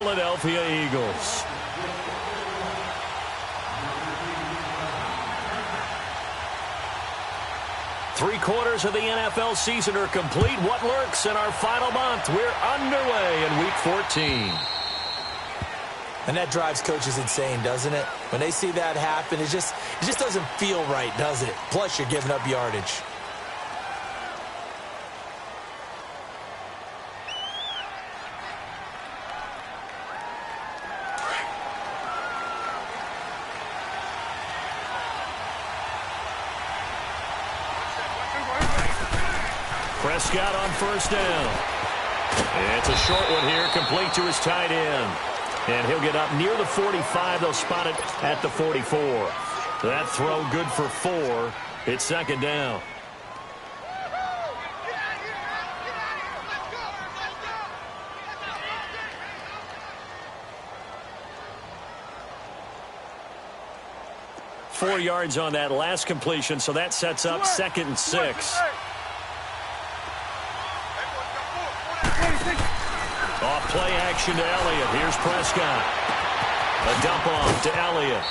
Philadelphia Eagles. Three-quarters of the NFL season are complete. What lurks in our final month? We're underway in Week 14. And that drives coaches insane, doesn't it? When they see that happen, it just doesn't feel right, does it? Plus, you're giving up yardage. Prescott on first down. It's a short one here, complete to his tight end. And he'll get up near the 45. They'll spot it at the 44. That throw good for 4. It's second down. Four yards on that last completion, so that sets up 2nd and 6. Off play action to Elliott. Here's Prescott. A dump off to Elliott.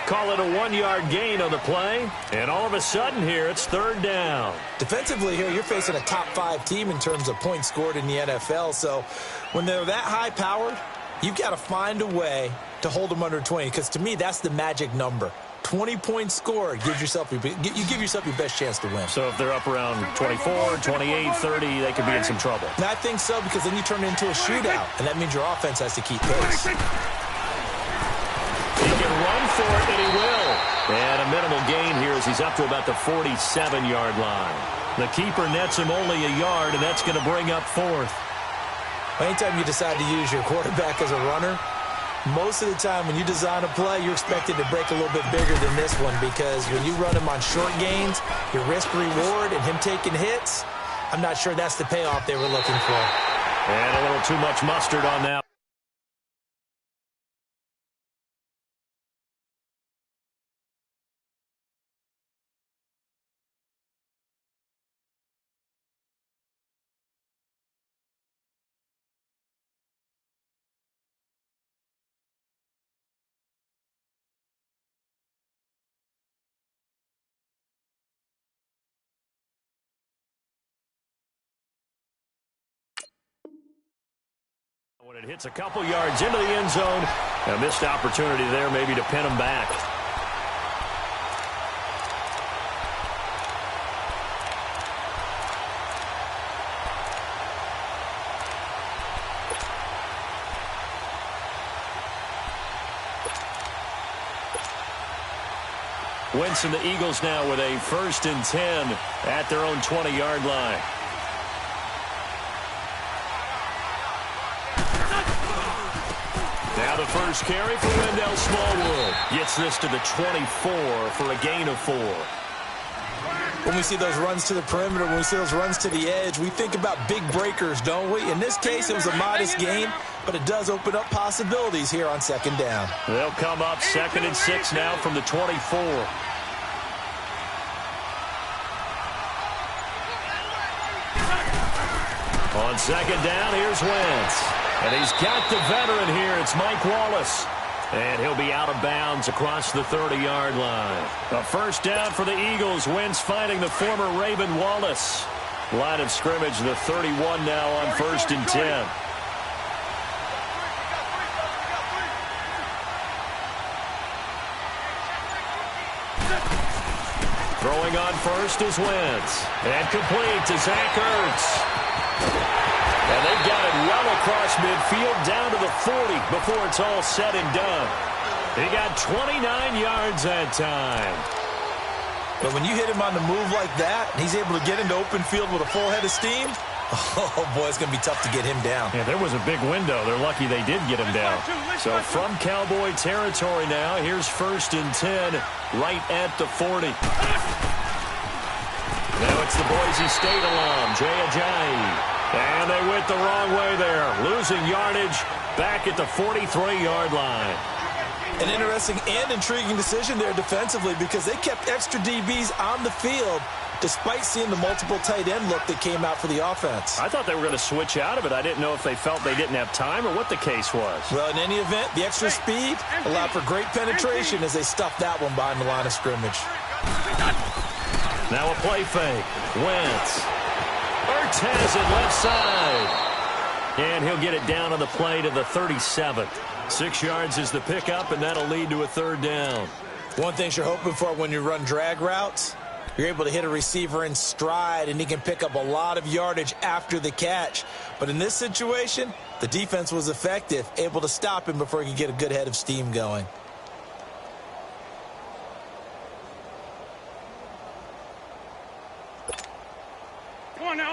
Call it a 1-yard gain on the play. And all of a sudden here, it's 3rd down. Defensively here, you're facing a top 5 team in terms of points scored in the NFL. So when they're that high-powered, you've got to find a way to hold them under 20. Because to me, that's the magic number. 20 points scored, you give yourself your best chance to win. So if they're up around 24, 28, 30, they could be in some trouble. And I think so, because then you turn it into a shootout, and that means your offense has to keep pace. He can run for it, and he will. And a minimal gain here as he's up to about the 47-yard line. The keeper nets him only a yard, and that's going to bring up 4th. Anytime you decide to use your quarterback as a runner, most of the time when you design a play, you're expected to break a little bit bigger than this one, because when you run him on short gains, your risk-reward and him taking hits, I'm not sure that's the payoff they were looking for. And a little too much mustard on that. When it hits a couple yards into the end zone, a missed opportunity there maybe to pin him back. Wentz and the Eagles now with a 1st and 10 at their own 20-yard line. Now the first carry for Wendell Smallwood. Gets this to the 24 for a gain of 4. When we see those runs to the perimeter, when we see those runs to the edge, we think about big breakers, don't we? In this case, it was a modest gain, but it does open up possibilities here on 2nd down. They'll come up 2nd and 6 now from the 24. On 2nd down, here's Wentz. And he's got the veteran here. It's Mike Wallace. And he'll be out of bounds across the 30-yard line. A 1st down for the Eagles. Wentz finding the former Raven Wallace. Line of scrimmage, the 31 now on 1st and 10. Throwing on first is Wentz. And complete to Zach Ertz. And they've got it well across midfield down to the 40 before it's all said and done. He got 29 yards that time. But when you hit him on the move like that, and he's able to get into open field with a full head of steam, oh, boy, it's going to be tough to get him down. Yeah, there was a big window. They're lucky they did get him down. So from Cowboy territory now, here's 1st and 10 right at the 40. Now it's the Boise State alum, Jay Ajayi. And they went the wrong way there, losing yardage back at the 43-yard line. An interesting and intriguing decision there defensively, because they kept extra DBs on the field, despite seeing the multiple tight end look that came out for the offense. I thought they were going to switch out of it. I didn't know if they felt they didn't have time or what the case was. Well, in any event, the extra speed allowed for great penetration as they stuffed that one behind the line of scrimmage. Now a play fake. Wentz. Ertz has it left side. And he'll get it down on the play to the 37. 6 yards is the pickup, and that'll lead to a third down. One thing you're hoping for when you run drag routes, you're able to hit a receiver in stride, and he can pick up a lot of yardage after the catch. But in this situation, the defense was effective, able to stop him before he could get a good head of steam going.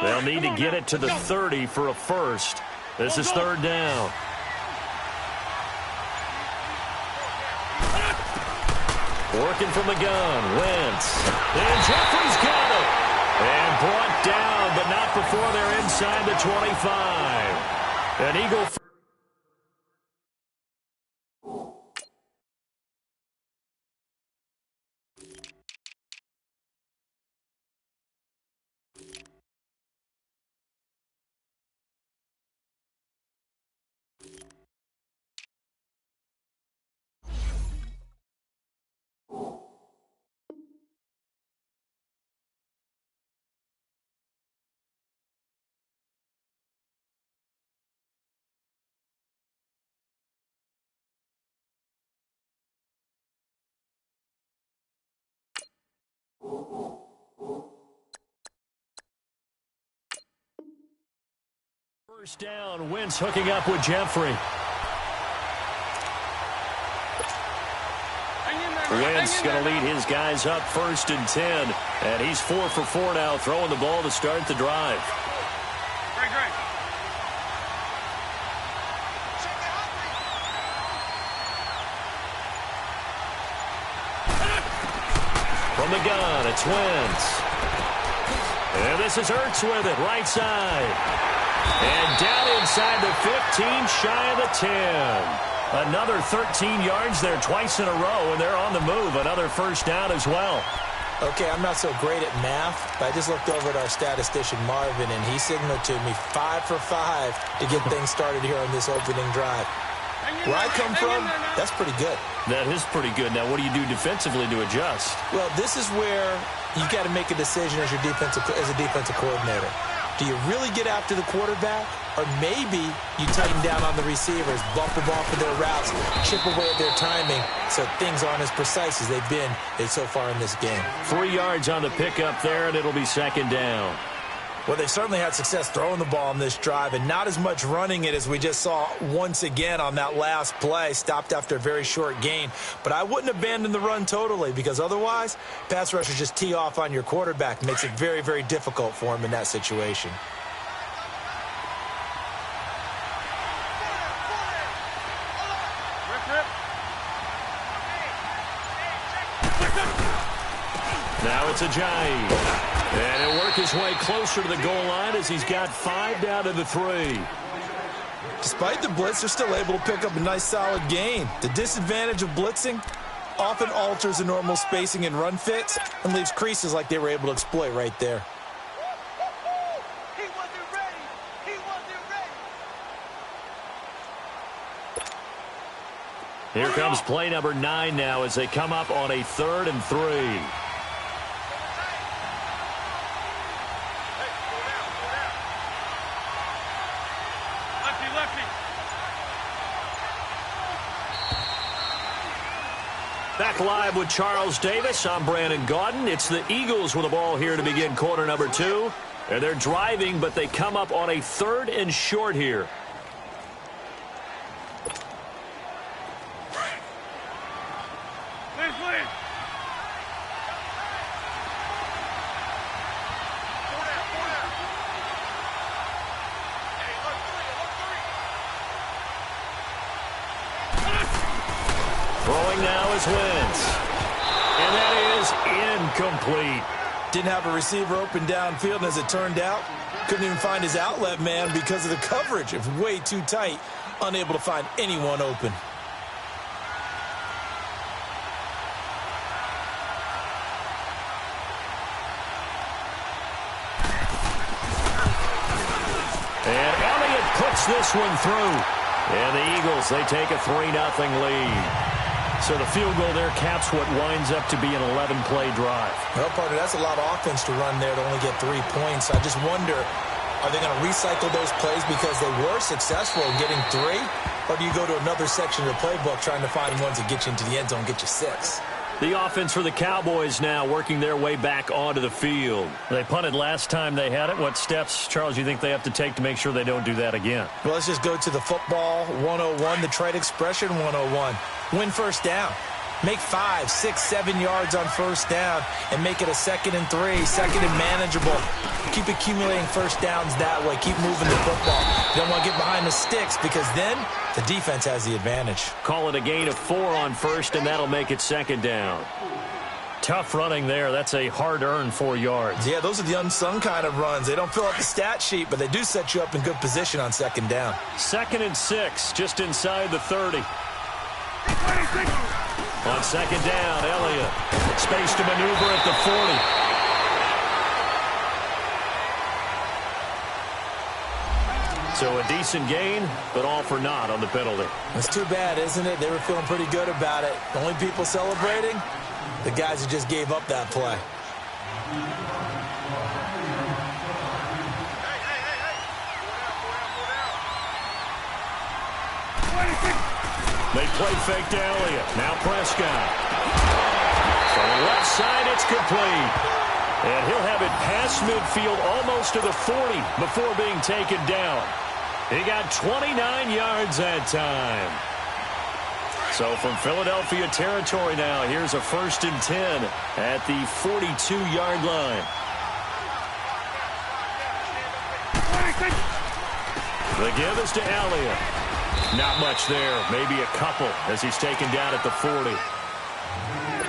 They'll need to get it to the 30 for a first. This is third down. Working from the gun, Wentz. And Jeffrey's got it. And brought down, but not before they're inside the 25. An Eagle. First down, Wentz hooking up with Jeffrey. Wentz going to lead his guys up 1st and 10. And he's 4 for 4 now, throwing the ball to start the drive. Great. From the gun, it's Wentz. And this is Ertz with it, right side. And down inside the 15, shy of the 10. Another 13 yards there twice in a row, and they're on the move. Another first down as well. Okay, I'm not so great at math, but I just looked over at our statistician, Marvin, and he signaled to me 5 for 5 to get things started here on this opening drive. Where I come from, that's pretty good. That is pretty good. Now, what do you do defensively to adjust? Well, this is where you've got to make a decision as a defensive coordinator. Do you really get after the quarterback, or maybe you tighten down on the receivers, bump the ball for their routes, chip away at their timing so things aren't as precise as they've been so far in this game? 3 yards on the pickup there, and it'll be second down. Well, they certainly had success throwing the ball on this drive and not as much running it as we just saw once again on that last play. Stopped after a very short gain. But I wouldn't abandon the run totally because otherwise, pass rushers just tee off on your quarterback. Makes it very, very difficult for him in that situation. Now it's Ajayi. And he'll work his way closer to the goal line as he's got 5 down to the 3. Despite the blitz, they're still able to pick up a nice solid gain. The disadvantage of blitzing often alters the normal spacing and run fits and leaves creases like they were able to exploit right there. Here comes play number 9 now as they come up on a 3rd and 3. Back live with Charles Davis. I'm Brandon Gaudin. It's the Eagles with the ball here to begin quarter number 2. And they're driving, but they come up on a 3rd and short here. Throwing now is Wentz. And that is incomplete. Didn't have a receiver open downfield, and as it turned out, couldn't even find his outlet man because of the coverage. It was way too tight, unable to find anyone open. gets this one through. And the Eagles, they take a 3-0 lead. So the field goal there caps what winds up to be an 11-play drive. Well, partner, that's a lot of offense to run there to only get 3 points. I just wonder, are they going to recycle those plays because they were successful in getting 3? Or do you go to another section of the playbook trying to find ones that get you into the end zone, get you 6? The offense for the Cowboys now working their way back onto the field. They punted last time they had it. What steps, Charles, do you think they have to take to make sure they don't do that again? Well, let's just go to the football 101, the trade expression 101. Win first down. Make 5, 6, 7 yards on first down and make it a 2nd and 3, 2nd and manageable. Keep accumulating first downs that way. Keep moving the football. You don't want to get behind the sticks because then the defense has the advantage. Call it a gain of 4 on first, and that'll make it 2nd down. Tough running there. That's a hard-earned 4 yards. Yeah, those are the unsung kind of runs. They don't fill up the stat sheet, but they do set you up in good position on 2nd down. 2nd and 6, just inside the 30. On 2nd down, Elliott. Space to maneuver at the 40. So a decent gain, but all for naught on the penalty. It's too bad, isn't it? They were feeling pretty good about it. The only people celebrating, the guys who just gave up that play. They play fake to Elliott. Now Prescott. From the left side, it's complete. And he'll have it past midfield almost to the 40 before being taken down. He got 29 yards that time. So from Philadelphia territory now, here's a 1st and 10 at the 42-yard line. The give is to Elliott. Not much there. Maybe a couple as he's taken down at the 40.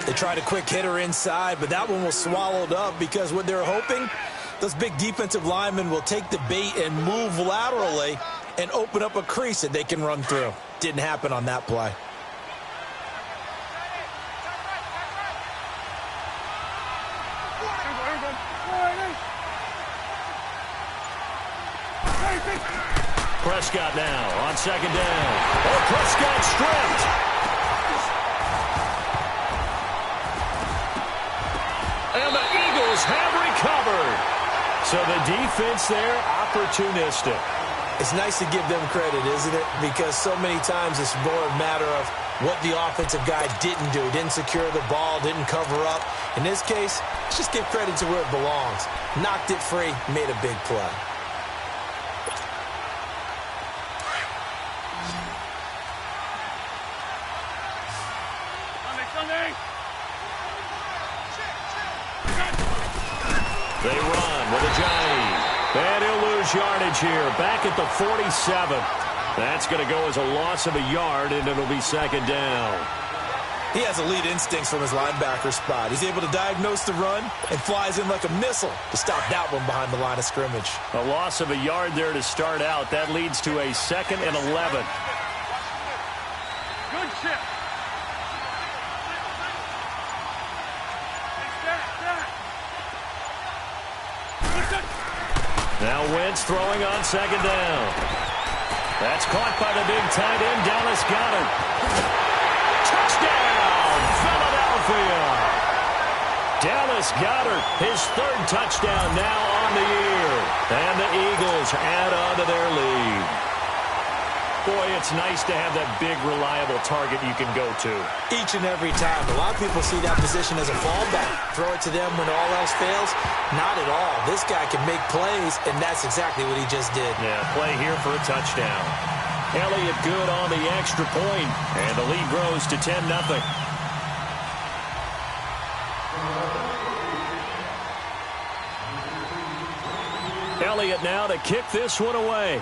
They tried a quick hitter inside, but that one was swallowed up because what they're hoping, those big defensive linemen will take the bait and move laterally and open up a crease that they can run through. Didn't happen on that play. Prescott now on 2nd down. Oh, Prescott stripped. And the Eagles have recovered. So the defense there, opportunistic. It's nice to give them credit, isn't it? Because so many times it's more a matter of what the offensive guy didn't do. Didn't secure the ball, didn't cover up. In this case, let's just give credit to where it belongs. Knocked it free, made a big play. They run with a Johnny. And he'll lose yardage here. Back at the 47. That's going to go as a loss of a yard, and it'll be 2nd down. He has elite instincts from his linebacker spot. He's able to diagnose the run and flies in like a missile to stop that one behind the line of scrimmage. A loss of a yard there to start out. That leads to a 2nd and 11. Good chip. Now Wentz throwing on 2nd down. That's caught by the big tight end, Dallas Goedert. Touchdown, Philadelphia. Dallas Goedert, his 3rd touchdown now on the year. And the Eagles add on to their lead. Boy, it's nice to have that big, reliable target you can go to. Each and every time. A lot of people see that position as a fallback. Throw it to them when all else fails. Not at all. This guy can make plays, and that's exactly what he just did. Yeah, play here for a touchdown. Elliott good on the extra point, and the lead grows to 10-0. Elliott now to kick this one away.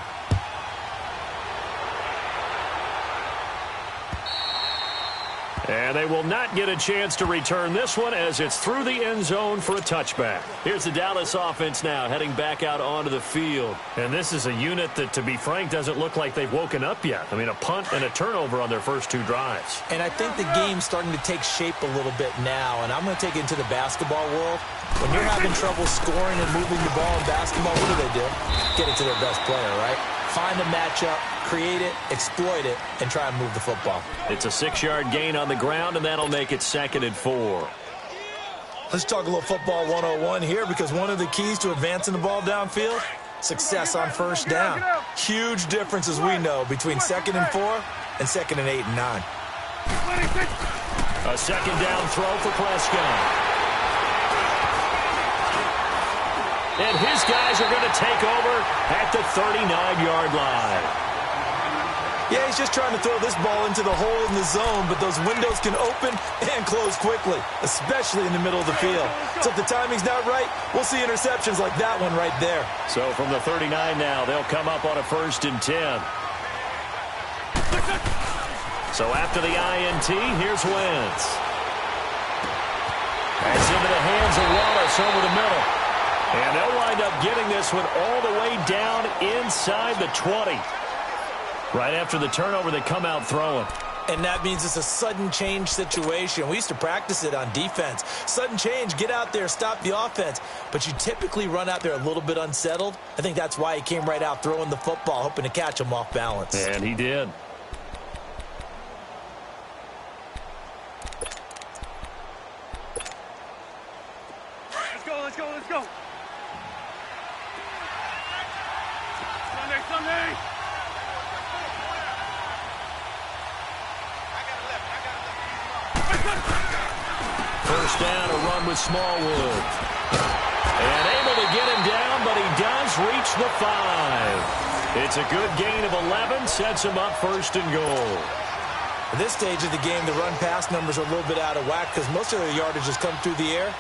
And they will not get a chance to return this one as it's through the end zone for a touchback. Here's the Dallas offense now heading back out onto the field. And this is a unit that, to be frank, doesn't look like they've woken up yet. I mean, a punt and a turnover on their first 2 drives. And I think the game's starting to take shape a little bit now. And I'm going to take it into the basketball world. When you're having trouble scoring and moving the ball in basketball, what do? Get it to their best player, right? Find a matchup, create it, exploit it, and try and move the football. It's a 6-yard gain on the ground, and that'll make it 2nd and 4. Let's talk a little football 101 here, because one of the keys to advancing the ball downfield, success on first down. Huge difference, as we know, between 2nd and 4 and 2nd and 8 and 9. A 2nd down throw for Prescott. And his guys are going to take over at the 39-yard line. Yeah, he's just trying to throw this ball into the hole in the zone, but those windows can open and close quickly, especially in the middle of the field. So if the timing's not right, we'll see interceptions like that one right there. So from the 39 now, they'll come up on a 1st and 10. So after the INT, here's Wentz. That's into the hands of Wallace over the middle. And they'll wind up getting this one all the way down inside the 20. Right after the turnover, they come out throwing. And that means it's a sudden change situation. We used to practice it on defense. Sudden change, get out there, stop the offense. But you typically run out there a little bit unsettled. I think that's why he came right out throwing the football, hoping to catch him off balance. And he did. Let's go, let's go, let's go. Sunday. First down, a run with Smallwood. And able to get him down, but he does reach the 5. It's a good gain of 11, sets him up 1st and goal. At this stage of the game, the run-pass numbers are a little bit out of whack because most of their yardage has come through the air.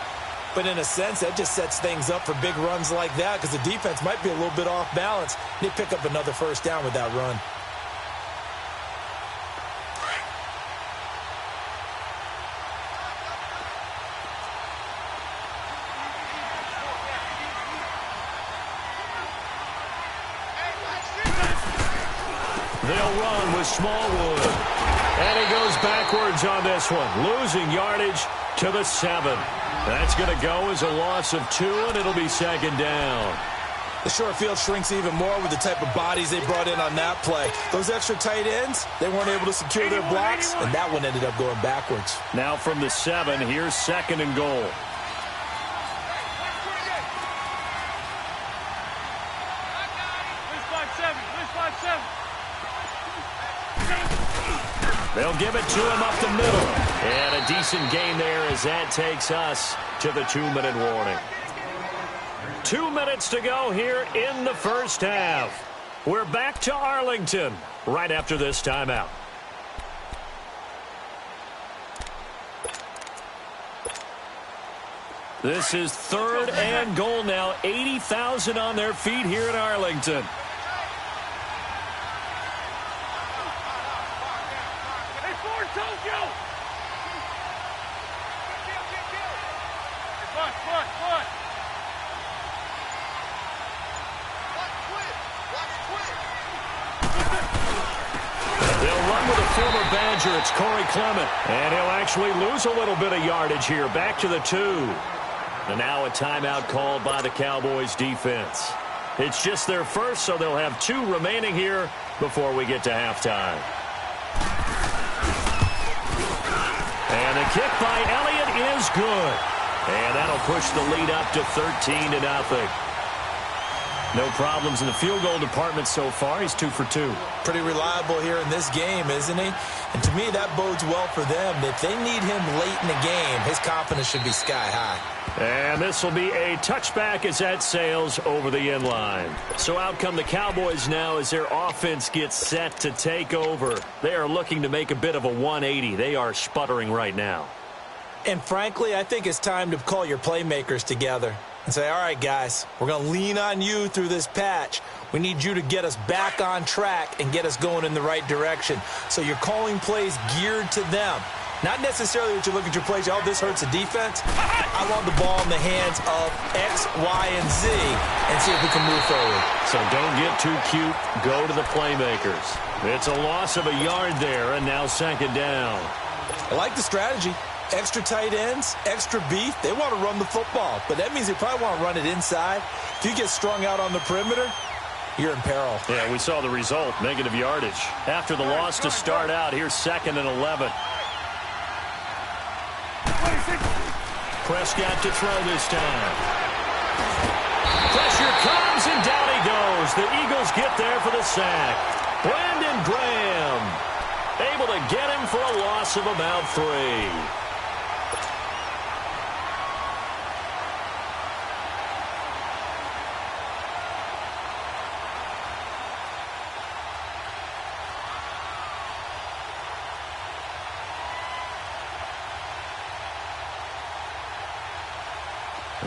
But in a sense, that just sets things up for big runs like that because the defense might be a little bit off balance. They pick up another first down with that run. They'll run with Smallwood. And he goes backwards on this one, losing yardage to the 7. That's going to go as a loss of 2, and it'll be 2nd down. The short field shrinks even more with the type of bodies they brought in on that play. Those extra tight ends, they weren't able to secure their blocks, and that one ended up going backwards. Now from the 7, here's 2nd and goal. They'll give it to him up the middle. And a decent gain there as that takes us to the 2-minute warning. 2 minutes to go here in the first half. We're back to Arlington right after this timeout. This is 3rd and goal now. 80,000 on their feet here in Arlington. It's Corey Clement, and he'll actually lose a little bit of yardage here. Back to the 2. And now a timeout called by the Cowboys defense. It's just their first, so they'll have 2 remaining here before we get to halftime. And the kick by Elliott is good. And that'll push the lead up to 13-0. No problems in the field goal department so far. He's 2 for 2. Pretty reliable here in this game, isn't he? And to me, that bodes well for them. If they need him late in the game, his confidence should be sky high. And this will be a touchback as that sails over the end line. So out come the Cowboys now as their offense gets set to take over. They are looking to make a bit of a 180. They are sputtering right now. And frankly, I think it's time to call your playmakers together and say, all right, guys, we're going to lean on you through this patch. We need you to get us back on track and get us going in the right direction. So you're calling plays geared to them. Not necessarily that you look at your plays, oh, this hurts the defense. I want the ball in the hands of X, Y, and Z and see if we can move forward. So don't get too cute. Go to the playmakers. It's a loss of a yard there, and now 2nd down. I like the strategy. Extra tight ends, extra beef. They want to run the football, but that means they probably want to run it inside. If you get strung out on the perimeter, you're in peril. Yeah, we saw the result, negative yardage. After the loss to start out, here's 2nd and 11. Prescott to throw this time. Pressure comes, and down he goes. The Eagles get there for the sack. Brandon Graham able to get him for a loss of about 3.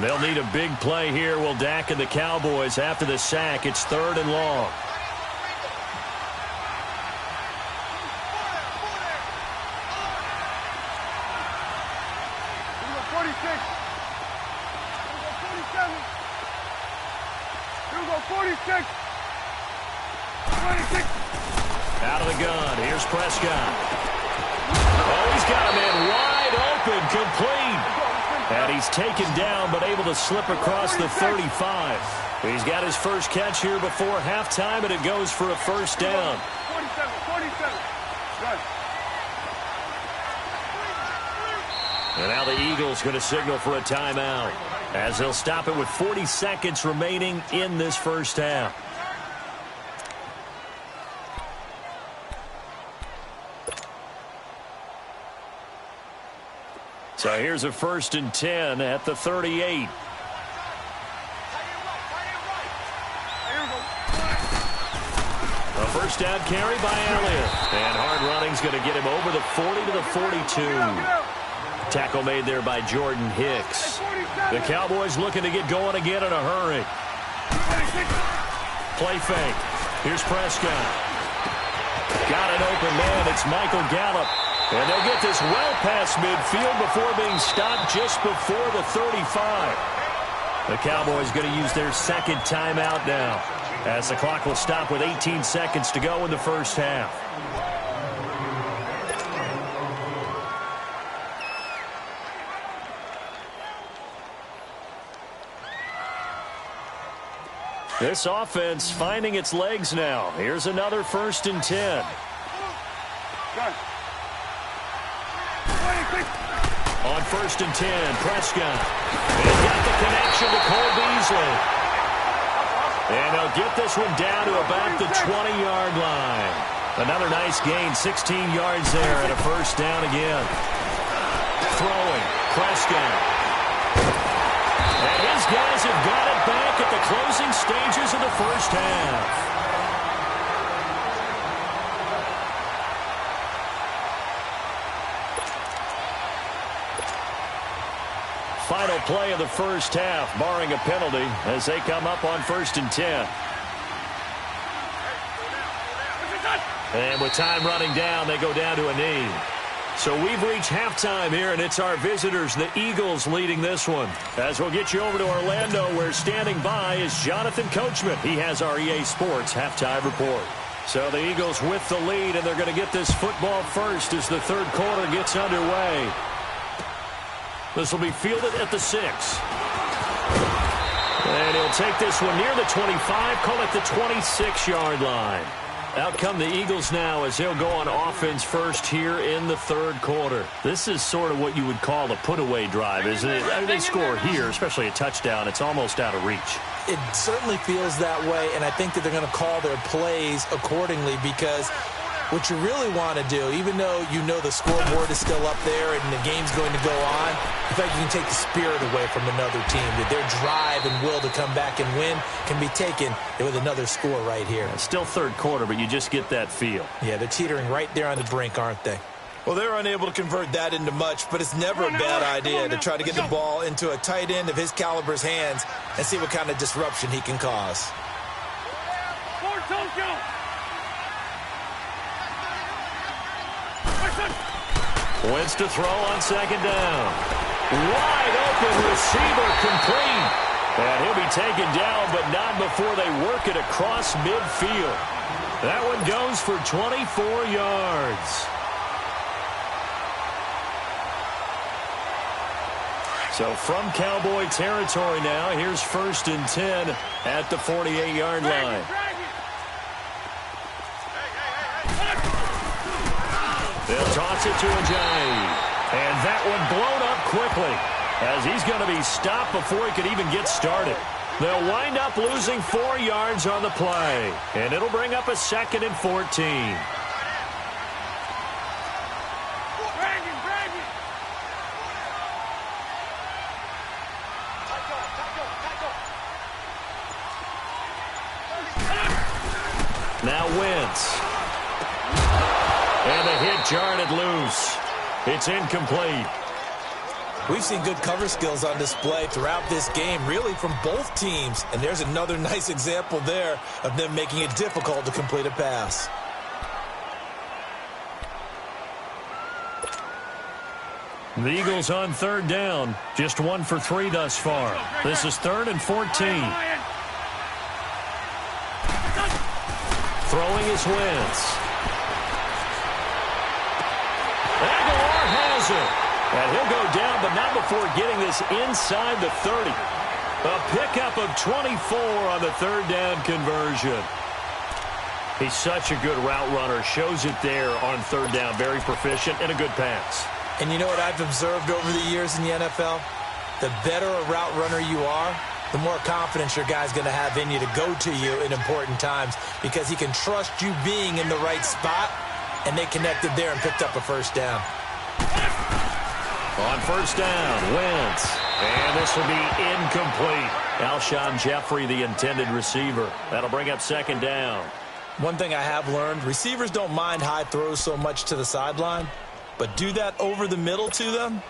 They'll need a big play here. Will Dak and the Cowboys after the sack. It's 3rd and long. Here we go, 46. Here we go, 47. Here we go, 46. 26. Out of the gun. Here's Prescott. Oh, he's got a man wide open, complete. And he's taken down, but able to slip across the 35. He's got his first catch here before halftime, and it goes for a first down. 47. Good. And now the Eagles going to signal for a timeout, as they'll stop it with 40 seconds remaining in this first half. So here's a 1st and 10 at the 38. A first down carry by Elliott. And hard running's going to get him over the 40 to the 42. Tackle made there by Jordan Hicks. The Cowboys looking to get going again in a hurry. Play fake. Here's Prescott. Got an open man. It's Michael Gallup. And they'll get this well past midfield before being stopped just before the 35. The Cowboys going to use their second timeout now, as the clock will stop with 18 seconds to go in the first half. This offense finding its legs now. Here's another 1st and 10. Good. On 1st and 10, Prescott. They got the connection to Cole Beasley. And they'll get this one down to about the 20-yard line. Another nice gain, 16 yards there, and a first down again. Throwing, Prescott. And his guys have got it back at the closing stages of the first half. Final play of the first half, barring a penalty, as they come up on 1st and 10. And with time running down, they go down to a knee. So we've reached halftime here, and it's our visitors, the Eagles, leading this one. As we'll get you over to Orlando, where standing by is Jonathan Coachman. He has our EA Sports halftime report. So the Eagles with the lead, and they're going to get this football first as the third quarter gets underway. This will be fielded at the 6. And he'll take this one near the 25, call it the 26-yard line. Out come the Eagles now as they'll go on offense first here in the third quarter. This is sort of what you would call a put-away drive, isn't it? I mean, they score here, especially a touchdown. It's almost out of reach. It certainly feels that way, and I think that they're going to call their plays accordingly, because what you really want to do, even though you know the scoreboard is still up there and the game's going to go on, in fact, you can take the spirit away from another team. That their drive and will to come back and win can be taken with another score right here. It's still third quarter, but you just get that feel. Yeah, they're teetering right there on the brink, aren't they? Well, they're unable to convert that into much, but it's never a bad idea to try to get the ball into a tight end of his caliber's hands and see what kind of disruption he can cause. Wentz to throw on second down. Wide open receiver, complete. And he'll be taken down, but not before they work it across midfield. That one goes for 24 yards. So from Cowboy territory now, here's 1st and 10 at the 48-yard line. They'll toss it to Ajayi. And that one blown up quickly as he's going to be stopped before he could even get started. They'll wind up losing 4 yards on the play, and it'll bring up a 2nd and 14. Now Wentz. And the hit jarred it loose. It's incomplete. We've seen good cover skills on display throughout this game, really from both teams. And there's another nice example there of them making it difficult to complete a pass. The Eagles on 3rd down. Just 1 for 3 thus far. This is 3rd and 14. Throwing is Wentz. Aguilar has it. And he'll go down, but not before getting this inside the 30. A pickup of 24 on the 3rd down conversion. He's such a good route runner. Shows it there on 3rd down. Very proficient and a good pass. And you know what I've observed over the years in the NFL? The better a route runner you are, the more confidence your guy's going to have in you to go to you in important times because he can trust you being in the right spot, and they connected there and picked up a 1st down. On 1st down, Wentz. And this will be incomplete. Alshon Jeffrey, the intended receiver. That'll bring up 2nd down. One thing I have learned, receivers don't mind high throws so much to the sideline, but do that over the middle to them,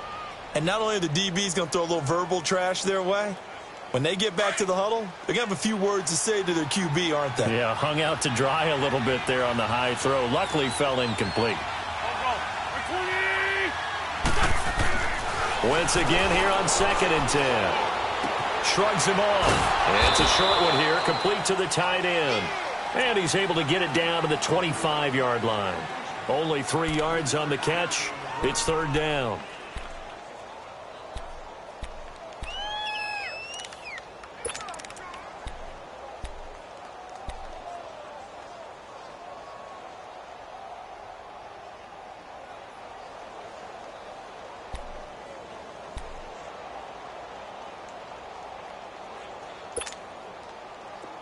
and not only are the DBs going to throw a little verbal trash their way, when they get back to the huddle, they're going to have a few words to say to their QB, aren't they? Yeah, hung out to dry a little bit there on the high throw. Luckily, fell incomplete. Wentz again here on 2nd and 10. Shrugs him off. And it's a short one here, complete to the tight end. And he's able to get it down to the 25-yard line. Only 3 yards on the catch. It's 3rd down.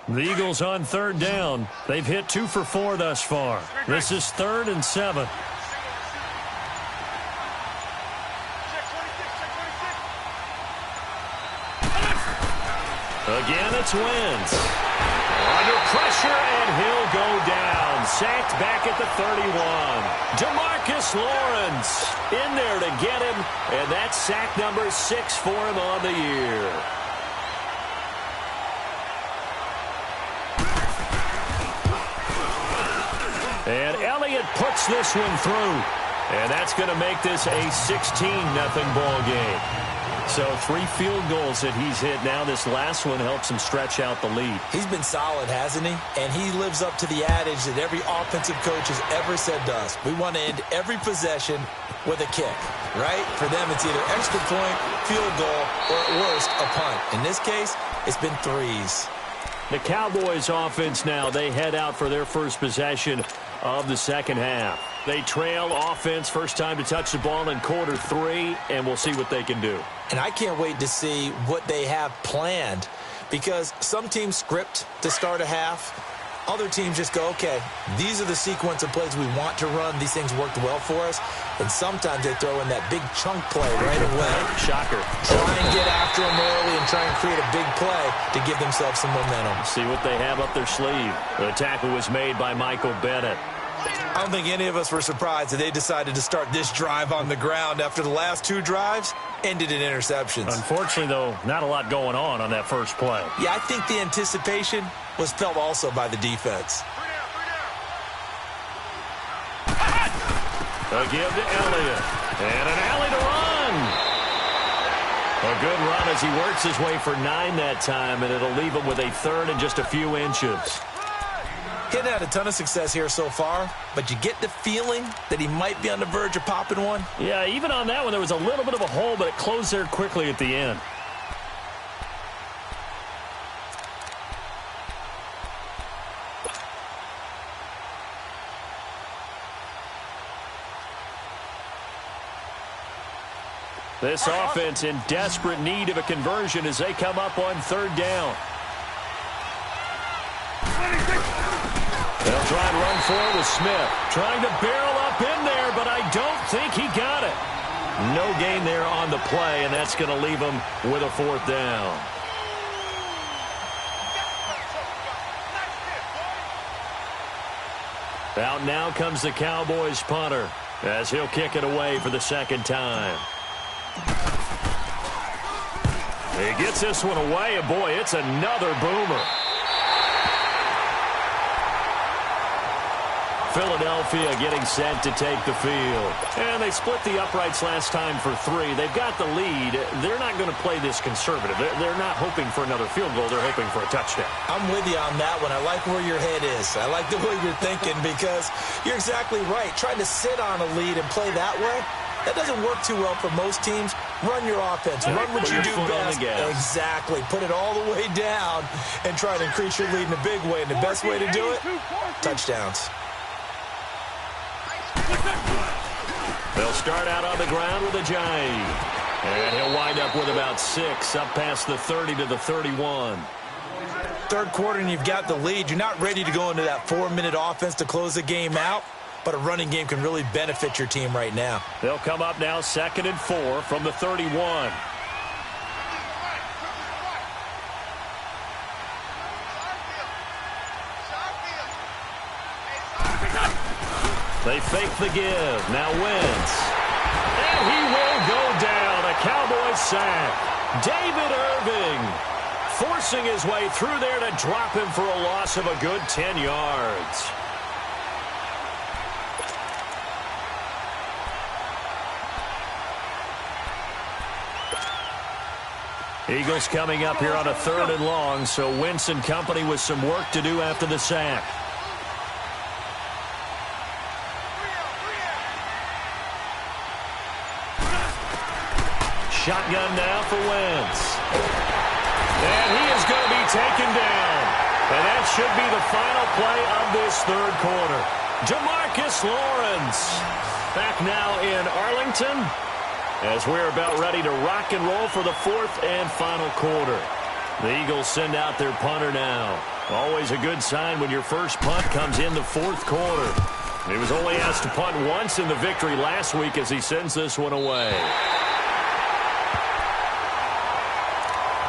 The Eagles on 3rd down. They've hit 2 for 4 thus far. This is 3rd and 7. Again, it's Wentz. Under pressure, and he'll go down. Sacked back at the 31. DeMarcus Lawrence in there to get him, and that's sack number 6 for him on the year. And Elliott puts this one through. And that's going to make this a 16-0 ball game. So 3 field goals that he's hit now. This last one helps him stretch out the lead. He's been solid, hasn't he? And he lives up to the adage that every offensive coach has ever said to us. We want to end every possession with a kick, right? For them, it's either extra point, field goal, or at worst, a punt. In this case, it's been 3s. The Cowboys offense now, they head out for their first possession of the 2nd half. They trail offense, first time to touch the ball in quarter 3, and we'll see what they can do. And I can't wait to see what they have planned, because some teams script to start a half. Other teams just go, okay, these are the sequence of plays we want to run. These things worked well for us. And sometimes they throw in that big chunk play right away. Shocker. Try and get after them early and try and create a big play to give themselves some momentum. See what they have up their sleeve. The tackle was made by Michael Bennett. I don't think any of us were surprised that they decided to start this drive on the ground after the last 2 drives ended in interceptions. Unfortunately, though, not a lot going on that first play. Yeah, I think the anticipation was felt also by the defense. A give to Elliott. And an alley to run. A good run as he works his way for 9 that time, and it'll leave him with a 3rd and just a few inches. He hadn't had a ton of success here so far, but you get the feeling that he might be on the verge of popping one. Yeah, even on that one, there was a little bit of a hole, but it closed there quickly at the end. This offense in desperate need of a conversion as they come up on third down. They'll try and run forward with Smith. Trying to barrel up in there, but I don't think he got it. No gain there on the play, and that's going to leave him with a fourth down. Out now comes the Cowboys punter as he'll kick it away for the second time. He gets this one away, and boy, it's another boomer. Philadelphia getting set to take the field. And they split the uprights last time for 3. They've got the lead. They're not going to play this conservative. They're not hoping for another field goal. They're hoping for a touchdown. I'm with you on that one. I like where your head is. I like the way you're thinking because you're exactly right. Trying to sit on a lead and play that way, that doesn't work too well for most teams. Run your offense. Run what you do best. Exactly. Put it all the way down and try to increase your lead in a big way. And the best way to do it, touchdowns. They'll start out on the ground with a jive. And he'll wind up with about 6 up past the 30 to the 31. Third quarter and you've got the lead. You're not ready to go into that 4-minute offense to close the game out. But a running game can really benefit your team right now. They'll come up now 2nd and 4 from the 31. They fake the give. Now Wentz. And he will go down. A Cowboys sack. David Irving forcing his way through there to drop him for a loss of a good 10 yards. Eagles coming up here on a 3rd and long, so Wentz and company with some work to do after the sack. Shotgun now for Wentz. And he is going to be taken down. And that should be the final play of this 3rd quarter. Jamarcus Lawrence back now in Arlington as we're about ready to rock and roll for the 4th and final quarter. The Eagles send out their punter now. Always a good sign when your first punt comes in the 4th quarter. He was only asked to punt once in the victory last week as he sends this one away.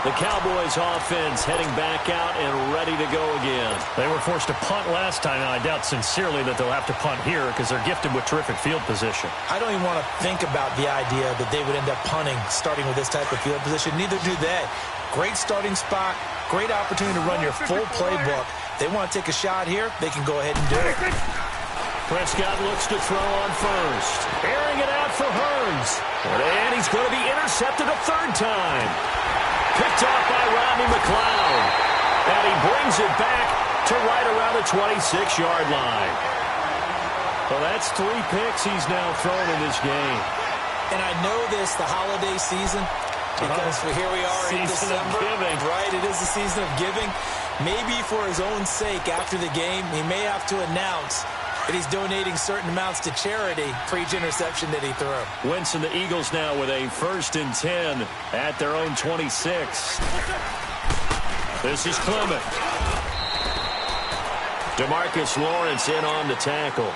The Cowboys offense heading back out and ready to go again. They were forced to punt last time. Now, I doubt sincerely that they'll have to punt here because they're gifted with terrific field position. I don't even want to think about the idea that they would end up punting starting with this type of field position. Neither do they. Great starting spot. Great opportunity to run your full playbook. They want to take a shot here. They can go ahead and do it. Prescott looks to throw on first. Airing it out for Hurns. And he's going to be intercepted a 3rd time. Picked off by Rodney McLeod. And he brings it back to right around the 26-yard line. Well, that's 3 picks he's now thrown in this game. And I know this, the holiday season, because here we are in December. Right, it is the season of giving. Maybe for his own sake after the game, he may have to announce that he's donating certain amounts to charity for each interception that he threw. Wentz and the Eagles now with a 1st and 10 at their own 26. This is Clement. Jamarcus Lawrence in on the tackle.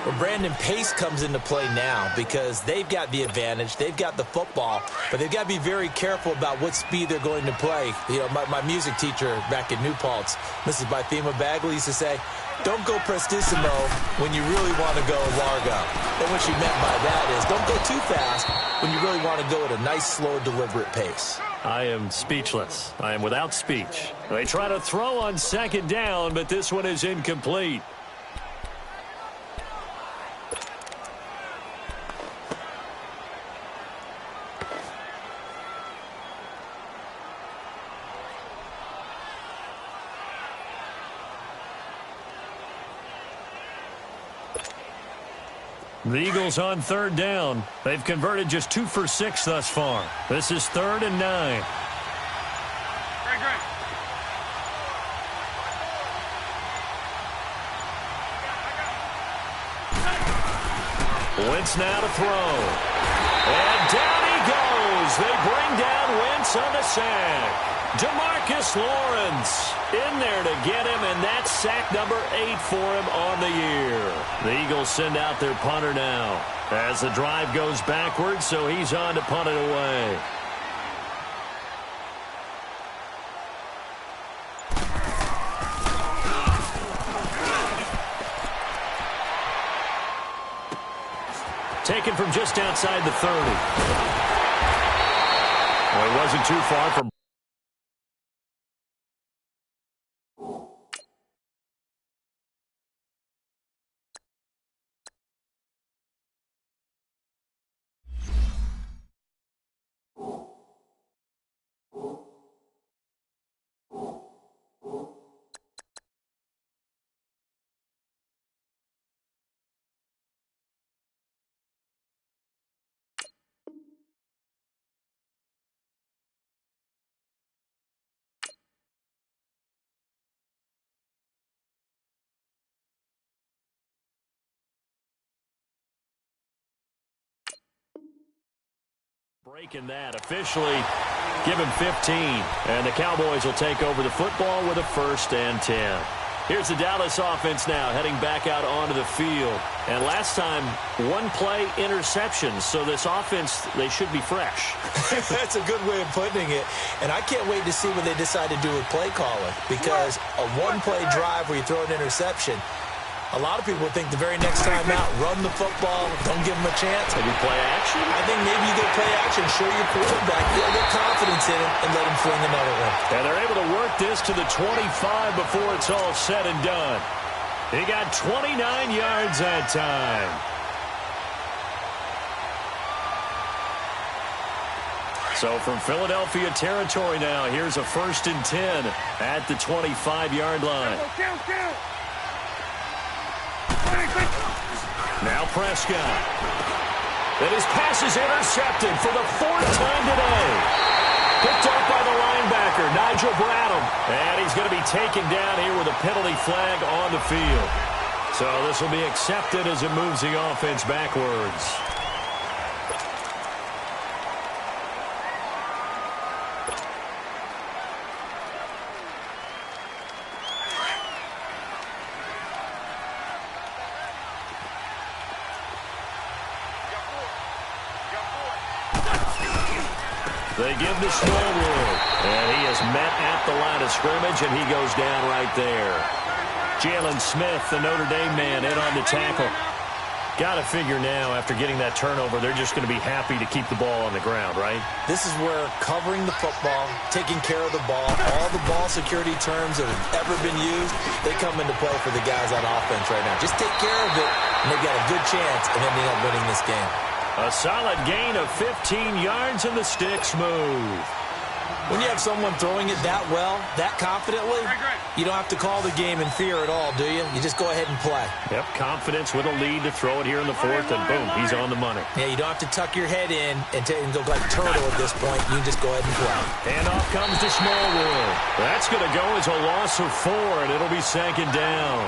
Well, Brandon, pace comes into play now because they've got the advantage. They've got the football, but they've got to be very careful about what speed they're going to play. You know, my music teacher back in New Paltz, Mrs. Bythema Bagley, used to say, don't go prestissimo when you really want to go largo. And what she meant by that is don't go too fast when you really want to go at a nice, slow, deliberate pace. I am speechless. I am without speech. They try to throw on 2nd down, but this one is incomplete. The Eagles on 3rd down. They've converted just 2 for 6 thus far. This is 3rd and 9. Wentz now to throw. And down he goes. They bring down Wentz on the sack. DeMarcus Lawrence in there to get him, and that's sack number 8 for him on the year. The Eagles send out their punter now as the drive goes backwards, so he's on to punt it away. Taken from just outside the 30. Well, he wasn't too far from. Breaking that, officially give him 15. And the Cowboys will take over the football with a 1st and 10. Here's the Dallas offense now heading back out onto the field. And last time, 1-play interceptions. So this offense, they should be fresh. That's a good way of putting it. And I can't wait to see what they decide to do with play calling. Because a 1-play drive where you throw an interception, a lot of people think the very next time out, run the football, don't give them a chance. Maybe play action? I think maybe you get play action, show your quarterback, build their confidence in him, and let him fling another one. And they're able to work this to the 25 before it's all said and done. He got 29 yards that time. So from Philadelphia territory now, here's a 1st and 10 at the 25-yard line. Count. Now Prescott. And his pass is intercepted for the 4th time today. Picked up by the linebacker, Nigel Bradham. And he's going to be taken down here with a penalty flag on the field. So this will be accepted as it moves the offense backwards. They give to Smallwood, and he is met at the line of scrimmage, and he goes down right there. Jalen Smith, the Notre Dame man, in on the tackle. Got to figure now, after getting that turnover, they're just going to be happy to keep the ball on the ground, right? This is where covering the football, taking care of the ball, all the ball security terms that have ever been used, they come into play for the guys on offense right now. Just take care of it, and they've got a good chance of ending up winning this game. A solid gain of 15 yards, and the sticks move. When you have someone throwing it that well, that confidently, you don't have to call the game in fear at all, do you? You just go ahead and play. Yep, confidence with a lead to throw it here in the 4th, and boom, he's on the money. Yeah, you don't have to tuck your head in and go like turtle at this point. You can just go ahead and play. Handoff comes to Smallwood. That's going to go as a loss of 4, and it'll be 2nd down.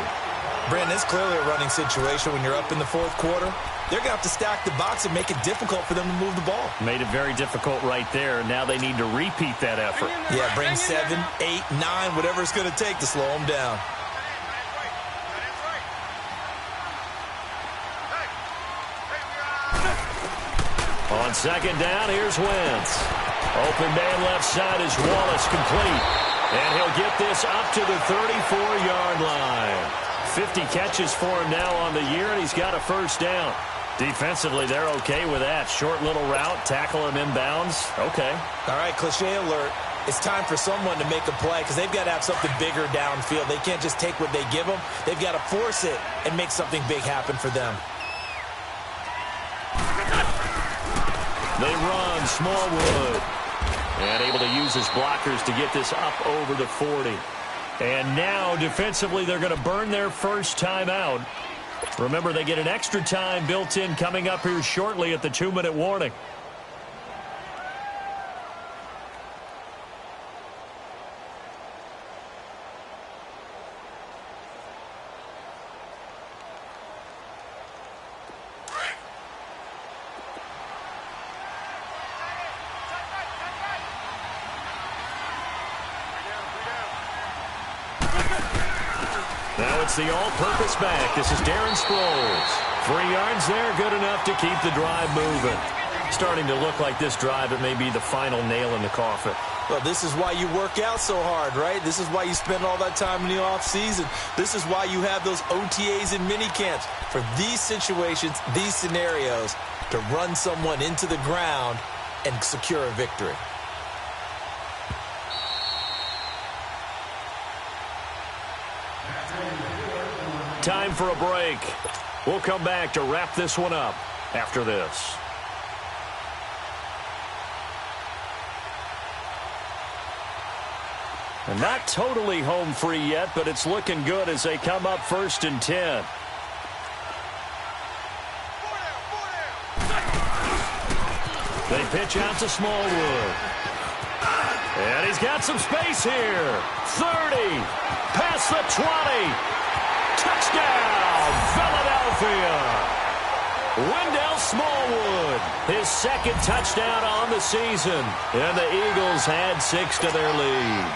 Brandon, it's clearly a running situation when you're up in the 4th quarter. They're going to have to stack the box and make it difficult for them to move the ball. Made it very difficult right there. Now they need to repeat that effort. Yeah, bring 7, 8, 9, whatever it's going to take to slow them down. On 2nd down, here's Wentz. Open man left side is Wallace, complete. And he'll get this up to the 34-yard line. 50 catches for him now on the year, and he's got a 1st down. Defensively, they're okay with that. Short little route, tackle him inbounds. Okay. All right, cliche alert. It's time for someone to make a play because they've got to have something bigger downfield. They can't just take what they give them. They've got to force it and make something big happen for them. They run Smallwood. And able to use his blockers to get this up over the 40. And now, defensively, they're going to burn their 1st time out. Remember, they get an extra time built in coming up here shortly at the 2-minute warning. Now it's the all-purpose back. This is Darren Sproles. 3 yards there, good enough to keep the drive moving. Starting to look like this drive, it may be the final nail in the coffin. Well, this is why you work out so hard, right? This is why you spend all that time in the offseason. This is why you have those OTAs and mini camps. For these situations, these scenarios, to run someone into the ground and secure a victory. Time for a break. We'll come back to wrap this one up after this. And not totally home free yet, but it's looking good as they come up 1st and 10. They pitch out to Smallwood. And he's got some space here. 30. Past the 20. Touchdown, Philadelphia. Wendell Smallwood, his 2nd touchdown on the season. And the Eagles had 6 to their lead.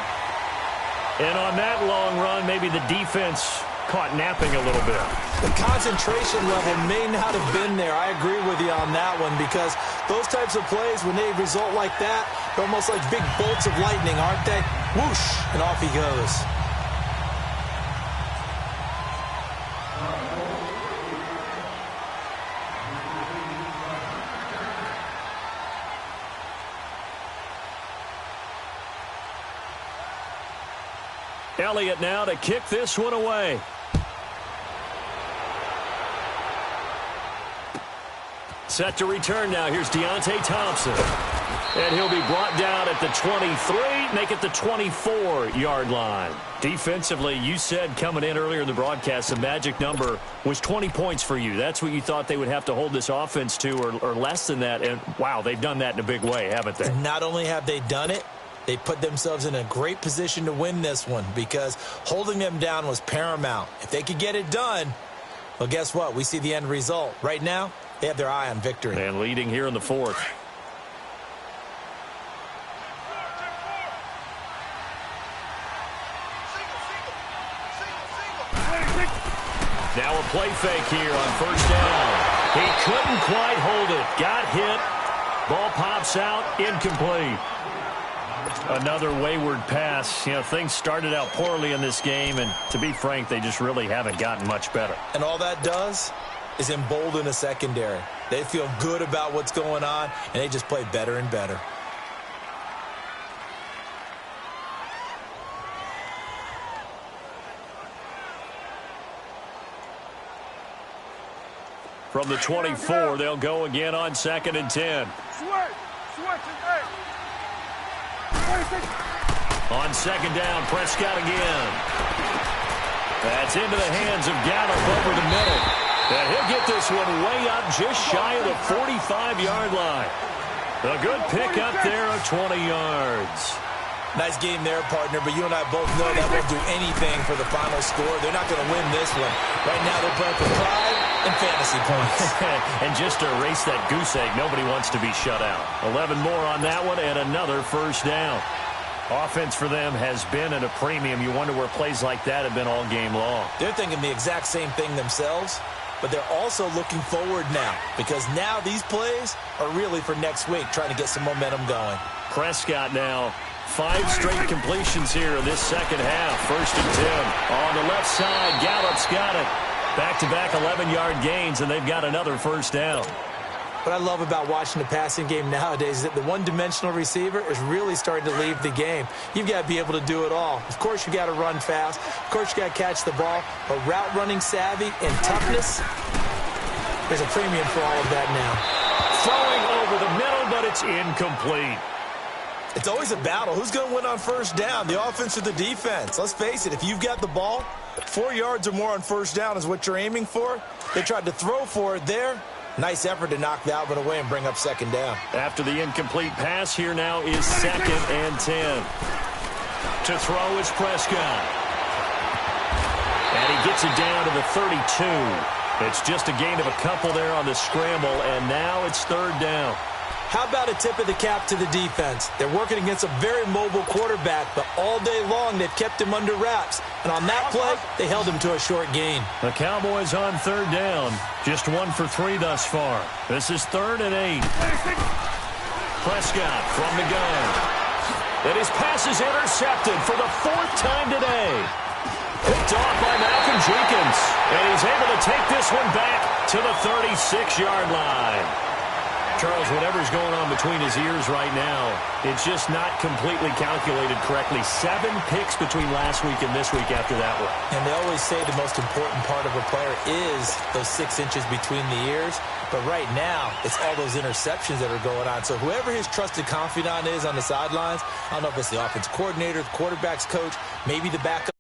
And on that long run, maybe the defense caught napping a little bit. The concentration level may not have been there. I agree with you on that one because those types of plays, when they result like that, they're almost like big bolts of lightning, aren't they? Whoosh, and off he goes. Elliott now to kick this one away. Set to return now. Here's Deontay Thompson. And he'll be brought down at the 23, make it the 24-yard line. Defensively, you said coming in earlier in the broadcast, the magic number was 20 points for you. That's what you thought they would have to hold this offense to or less than that. And, wow, they've done that in a big way, haven't they? And not only have they done it, they put themselves in a great position to win this one because holding them down was paramount. If they could get it done, well, guess what? We see the end result. Right now, they have their eye on victory. And leading here in the 4th. Now a play fake here on 1st down. He couldn't quite hold it. Got hit. Ball pops out. Incomplete. Another wayward pass. You know, things started out poorly in this game, and to be frank, they just really haven't gotten much better. And all that does is embolden the secondary. They feel good about what's going on, and they just play better and better. From the 24, they'll go again on 2nd and 10. On 2nd down, Prescott again. That's into the hands of Gallup over the middle. And he'll get this one way up just shy of the 45-yard line. A good pick up there of 20 yards. Nice game there, partner, but you and I both know that won't do anything for the final score. They're not going to win this one. Right now they're playing for pride and fantasy points. And just to erase that goose egg, nobody wants to be shut out. 11 more on that one and another 1st down. Offense for them has been at a premium. You wonder where plays like that have been all game long. They're thinking the exact same thing themselves, but they're also looking forward now because now these plays are really for next week, trying to get some momentum going. Prescott now. 5 straight completions here in this 2nd half. 1st and 10. On the left side, Gallup's got it. Back-to-back 11-yard gains, and they've got another 1st down. What I love about watching the passing game nowadays is that the one-dimensional receiver is really starting to leave the game. You've got to be able to do it all. Of course, you got to run fast. Of course, you got to catch the ball. But route running savvy and toughness, there's a premium for all of that now. Throwing over the middle, but it's incomplete. It's always a battle. Who's going to win on 1st down, the offense or the defense? Let's face it, if you've got the ball, 4 yards or more on 1st down is what you're aiming for. They tried to throw for it there. Nice effort to knock that one away and bring up 2nd down. After the incomplete pass, here now is 2nd and 10. To throw is Prescott. And he gets it down to the 32. It's just a gain of a couple there on the scramble, and now it's 3rd down. How about a tip of the cap to the defense? They're working against a very mobile quarterback, but all day long they've kept him under wraps. And on that play, they held him to a short gain. The Cowboys on third down. Just 1 for 3 thus far. This is 3rd and 8. Prescott from the gun. And his pass is intercepted for the 4th time today. Picked off by Malcolm Jenkins. And he's able to take this one back to the 36-yard line. Charles, whatever's going on between his ears right now, it's just not completely calculated correctly. 7 picks between last week and this week after that one. And they always say the most important part of a player is those 6 inches between the ears. But right now, it's all those interceptions that are going on. So whoever his trusted confidant is on the sidelines, I don't know if it's the offensive coordinator, the quarterback's coach, maybe the backup.